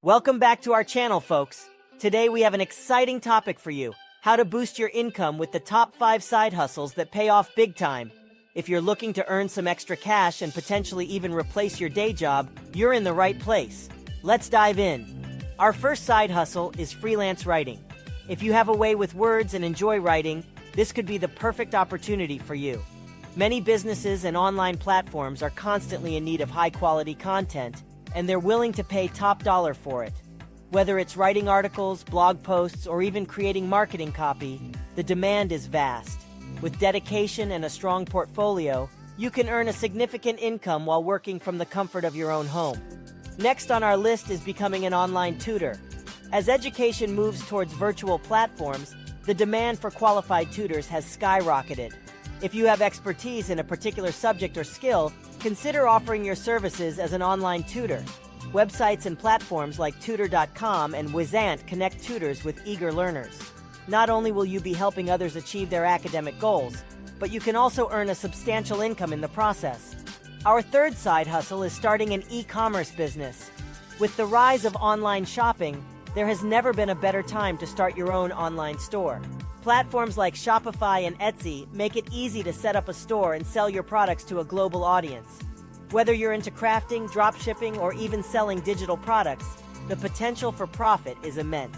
Welcome back to our channel, folks. Today we have an exciting topic for you: how to boost your income with the top 5 side hustles that pay off big time. If you're looking to earn some extra cash and potentially even replace your day job, you're in the right place. Let's dive in. Our first side hustle is freelance writing. If you have a way with words and enjoy writing, this could be the perfect opportunity for you. Many businesses and online platforms are constantly in need of high-quality content, and they're willing to pay top dollar for it. Whether it's writing articles, blog posts, or even creating marketing copy, the demand is vast. With dedication and a strong portfolio, you can earn a significant income while working from the comfort of your own home. Next on our list is becoming an online tutor. As education moves towards virtual platforms, the demand for qualified tutors has skyrocketed. If you have expertise in a particular subject or skill, consider offering your services as an online tutor. Websites and platforms like Tutor.com and Wizant connect tutors with eager learners. Not only will you be helping others achieve their academic goals, but you can also earn a substantial income in the process. Our third side hustle is starting an e-commerce business. With the rise of online shopping, there has never been a better time to start your own online store. Platforms like Shopify and Etsy make it easy to set up a store and sell your products to a global audience. Whether you're into crafting, dropshipping, or even selling digital products, the potential for profit is immense.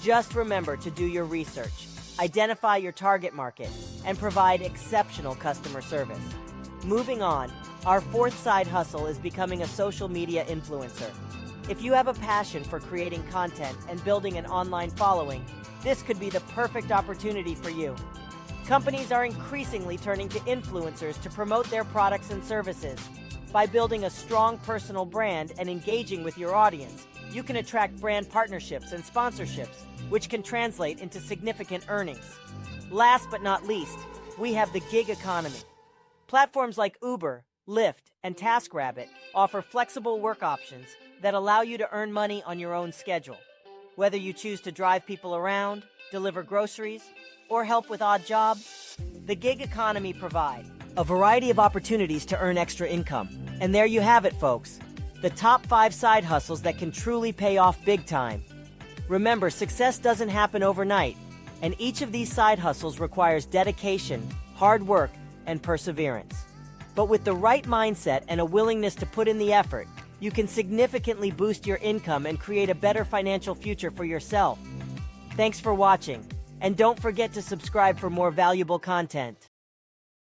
Just remember to do your research, identify your target market, and provide exceptional customer service. Moving on, our fourth side hustle is becoming a social media influencer. If you have a passion for creating content and building an online following, this could be the perfect opportunity for you. Companies are increasingly turning to influencers to promote their products and services. By building a strong personal brand and engaging with your audience, you can attract brand partnerships and sponsorships, which can translate into significant earnings. Last but not least, we have the gig economy. Platforms like Uber, Lyft, and TaskRabbit offer flexible work options that allow you to earn money on your own schedule. Whether you choose to drive people around, deliver groceries, or help with odd jobs, the gig economy provides a variety of opportunities to earn extra income. And there you have it, folks. The top 5 side hustles that can truly pay off big time. Remember, success doesn't happen overnight, and each of these side hustles requires dedication, hard work, and perseverance. But with the right mindset and a willingness to put in the effort, you can significantly boost your income and create a better financial future for yourself. Thanks for watching, and don't forget to subscribe for more valuable content.